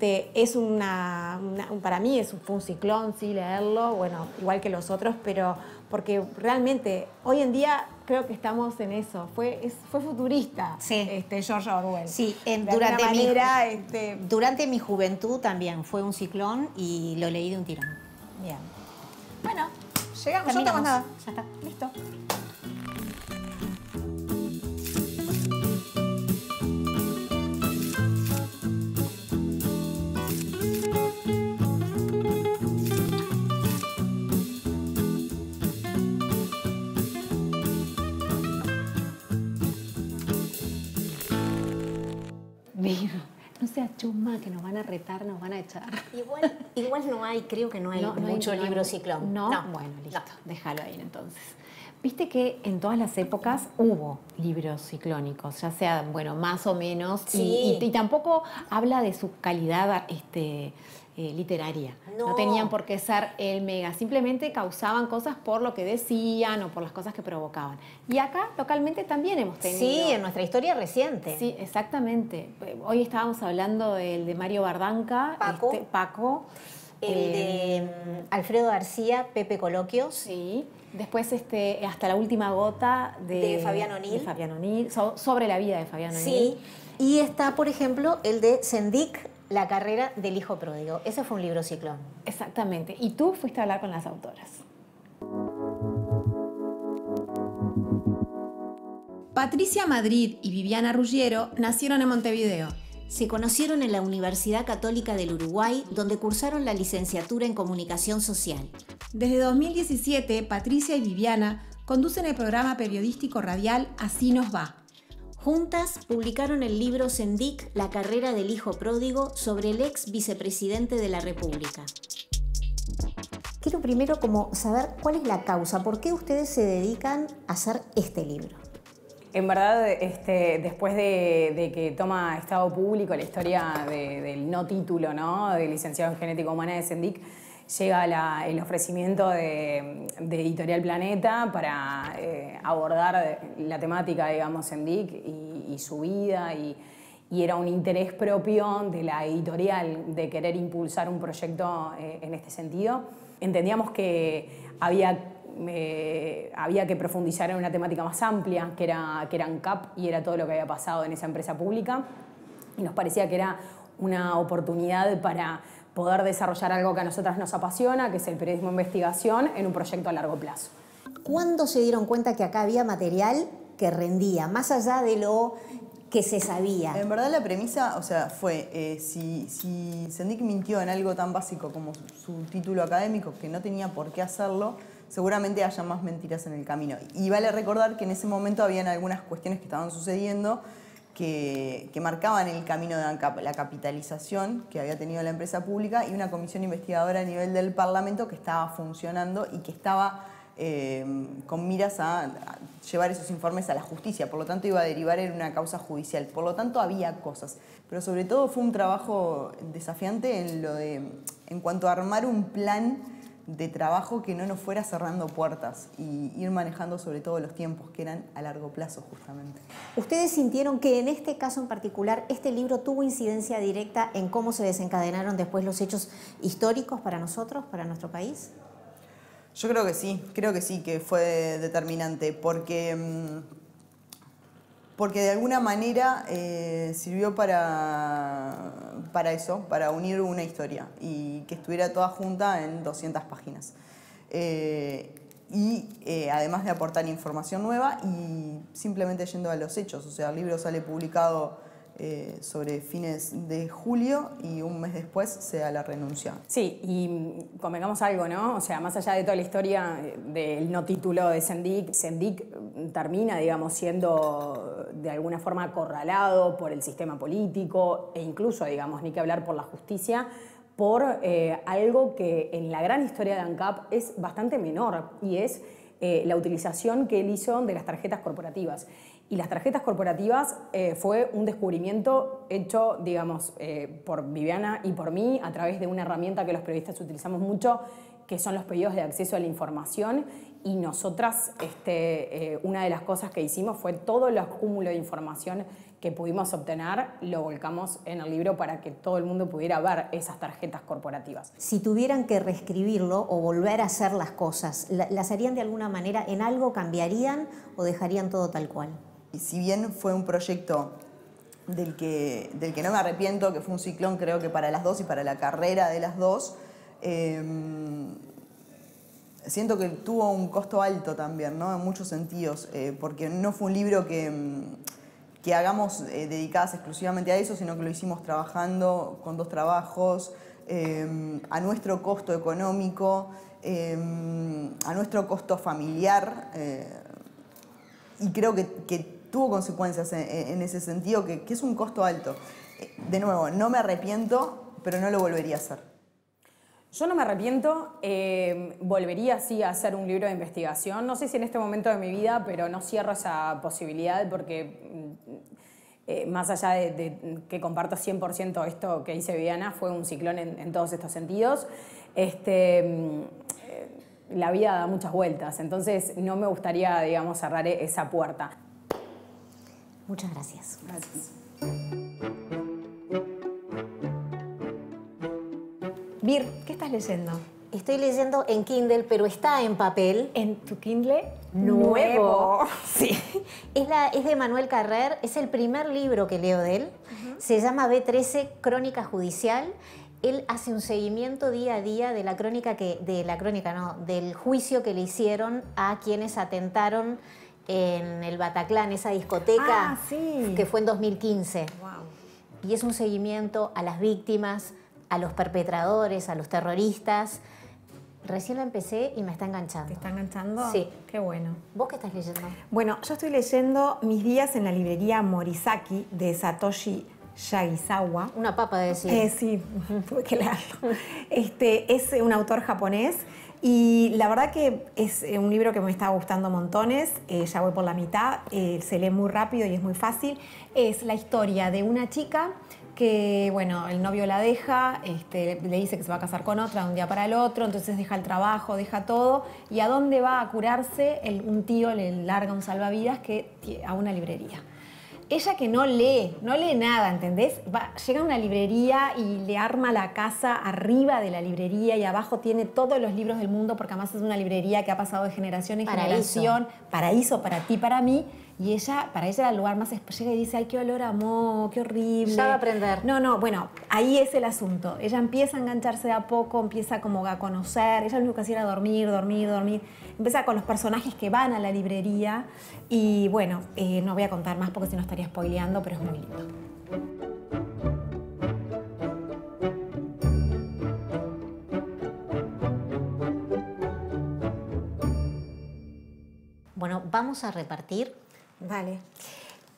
para mí fue un ciclón, sí, leerlo, bueno, igual que los otros, pero porque realmente hoy en día creo que estamos en eso. Fue futurista, sí. George Orwell. Sí, durante mi juventud también fue un ciclón y lo leí de un tirón. Bien. Bueno, llegamos, no tengo nada. Ya está. Listo. No sea chusma que nos van a retar, nos van a echar. Igual no hay, creo que no hay mucho libro ciclón. No, bueno, listo, déjalo ahí entonces. Viste que en todas las épocas hubo libros ciclónicos, ya sea, bueno, más o menos, sí. y tampoco habla de su calidad literaria. No. No tenían por qué ser el mega, simplemente causaban cosas por lo que decían o por las cosas que provocaban. Y acá localmente también hemos tenido. Sí, en nuestra historia reciente. Sí, exactamente. Hoy estábamos hablando del de Mario Bardanca, Paco. El de Alfredo García, Pepe Coloquios. Sí. Después Hasta la última gota De Fabián O'Neill. De Fabián O'Neill, sobre la vida de Fabián O'Neill. Sí. Y está, por ejemplo, el de Sendik, La carrera del hijo pródigo. Ese fue un libro ciclón. Exactamente. Y tú fuiste a hablar con las autoras. Patricia Madrid y Viviana Ruggiero nacieron en Montevideo. Se conocieron en la Universidad Católica del Uruguay, donde cursaron la licenciatura en Comunicación Social. Desde 2017, Patricia y Viviana conducen el programa periodístico radial Así nos va. Juntas publicaron el libro Sendik, La carrera del hijo pródigo, sobre el ex vicepresidente de la República. Quiero primero como saber cuál es la causa, por qué ustedes se dedican a hacer este libro. En verdad, después de que toma estado público la historia del no título, ¿no?, de licenciado en genética humana de Sendik, llega el ofrecimiento de Editorial Planeta para abordar la temática, digamos, Sendik y su vida, y era un interés propio de la editorial de querer impulsar un proyecto en este sentido. Entendíamos que había que profundizar en una temática más amplia, que era ANCAP, y era todo lo que había pasado en esa empresa pública, y nos parecía que era una oportunidad para poder desarrollar algo que a nosotras nos apasiona, que es el periodismo de investigación, en un proyecto a largo plazo. ¿Cuándo se dieron cuenta que acá había material que rendía, más allá de lo que se sabía? En verdad la premisa, fue si Sendik mintió en algo tan básico como su título académico, que no tenía por qué hacerlo, seguramente haya más mentiras en el camino. Y vale recordar que en ese momento habían algunas cuestiones que estaban sucediendo que marcaban el camino de ANCAP, la capitalización que había tenido la empresa pública y una comisión investigadora a nivel del Parlamento que estaba funcionando y que estaba con miras a llevar esos informes a la justicia. Por lo tanto, iba a derivar en una causa judicial. Por lo tanto, había cosas. Pero sobre todo fue un trabajo desafiante en cuanto a armar un plan de trabajo que no nos fuera cerrando puertas y ir manejando sobre todo los tiempos que eran a largo plazo justamente. ¿Ustedes sintieron que en este caso en particular este libro tuvo incidencia directa en cómo se desencadenaron después los hechos históricos para nosotros, para nuestro país? Yo creo que sí, que fue determinante porque de alguna manera sirvió para eso, para unir una historia y que estuviera toda junta en 200 páginas. Además de aportar información nueva y simplemente yendo a los hechos. O sea, el libro sale publicado sobre fines de julio y un mes después se da la renuncia. Sí, y convengamos algo, ¿no? O sea, más allá de toda la historia del no título de Sendik termina, digamos, siendo de alguna forma acorralado por el sistema político e incluso, digamos, ni que hablar por la justicia, por algo que en la gran historia de ANCAP es bastante menor, y es la utilización que él hizo de las tarjetas corporativas. Y las tarjetas corporativas fue un descubrimiento hecho, digamos, por Viviana y por mí a través de una herramienta que los periodistas utilizamos mucho, que son los pedidos de acceso a la información. Y nosotras, una de las cosas que hicimos fue todo el cúmulo de información que pudimos obtener, lo volcamos en el libro para que todo el mundo pudiera ver esas tarjetas corporativas. Si tuvieran que reescribirlo o volver a hacer las cosas, ¿las harían de alguna manera? ¿En algo cambiarían o dejarían todo tal cual? Y si bien fue un proyecto del que no me arrepiento, que fue un ciclón creo que para las dos y para la carrera de las dos, siento que tuvo un costo alto también, ¿no? En muchos sentidos, porque no fue un libro que hagamos dedicadas exclusivamente a eso, sino que lo hicimos trabajando con 2 trabajos, a nuestro costo económico, a nuestro costo familiar, y creo que tuvo consecuencias en ese sentido, que es un costo alto. De nuevo, no me arrepiento, pero no lo volvería a hacer. Yo no me arrepiento, volvería sí a hacer un libro de investigación. No sé si en este momento de mi vida, pero no cierro esa posibilidad porque más allá de que comparto 100% esto que dice Viviana, fue un ciclón en todos estos sentidos. La vida da muchas vueltas, entonces no me gustaría, digamos, cerrar esa puerta. Muchas gracias. Gracias. Vir, ¿qué estás leyendo? Estoy leyendo en Kindle, pero está en papel. En tu Kindle Nuevo. Sí. Es de Manuel Carrer, es el primer libro que leo de él. Se llama B13, Crónica Judicial. Él hace un seguimiento día a día de del juicio que le hicieron a quienes atentaron en el Bataclan, esa discoteca que fue en 2015. Wow. Y es un seguimiento a las víctimas, a los perpetradores, a los terroristas. Recién la empecé y me está enganchando. ¿Te está enganchando? Sí. Qué bueno. ¿Vos qué estás leyendo? Bueno, yo estoy leyendo Mis días en la librería Morisaki de Satoshi Yagisawa. Una papa de decir. Sí, tuve que leerlo. Es un autor japonés y la verdad que es un libro que me está gustando montones. Ya voy por la mitad, se lee muy rápido y es muy fácil. Es la historia de una chica que, bueno, el novio la deja, le dice que se va a casar con otra de un día para el otro, entonces deja el trabajo, deja todo, y ¿a dónde va a curarse? Un tío le larga un salvavidas a una librería. Ella que no lee nada, ¿entendés? Llega a una librería y le arma la casa arriba de la librería y abajo tiene todos los libros del mundo, porque además es una librería que ha pasado de generación en generación. Paraíso para ti, para mí. Y para ella era el lugar más... Llega y dice, ay, qué olor a moho, qué horrible. Ya va a aprender. No, bueno, ahí es el asunto. Ella empieza a engancharse de a poco, empieza como a conocer. Ella lo único que hacía era dormir. Empieza con los personajes que van a la librería. Y bueno, no voy a contar más porque si no estaría spoileando, pero es muy lindo. Bueno, vamos a repartir. Dale.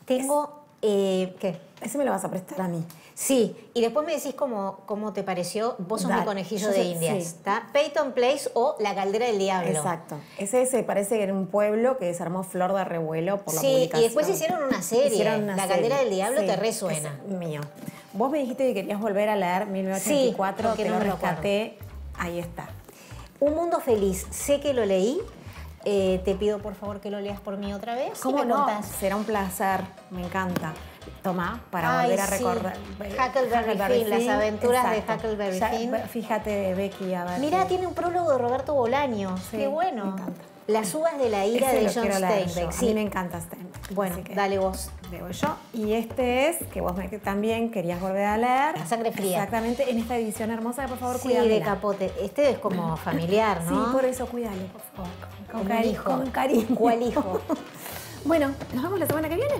Tengo... ¿Qué? Ese me lo vas a prestar a mí. Sí, y después me decís cómo te pareció. Vos sos mi conejillo de indias. Sí. ¿Está? Peyton Place o La Caldera del Diablo. Exacto. Ese se parece que era un pueblo que se armó flor de revuelo por la publicación. Sí, y después hicieron una serie. La Caldera del Diablo te resuena. Es mío. Vos me dijiste que querías volver a leer 1984, sí, te lo rescaté. Ahí está. Un mundo feliz. Sé que lo leí. Te pido por favor que lo leas por mí otra vez. ¿Cómo me no? contás. Será un placer. Me encanta. Toma, para volver a recordar. Huckleberry Finn, las aventuras de Huckleberry Finn. Fíjate, Becky, a ver. Mirá, tiene un prólogo de Roberto Bolaño. Sí, qué bueno. me encanta. Las uvas de la ira de John Steinbeck. Sí. A mí me encanta Steinbeck. Bueno, dale vos. Debo yo. Y este es, que vos también querías volver a leer. La Sangre Fría. Exactamente, en esta edición hermosa, que por favor, sí, cuídamela. de Capote. Este es como familiar, ¿no? Sí, por eso cuídalo, por favor. Con cariño. Con cariño. ¿Cuál hijo? Bueno, nos vemos la semana que viene.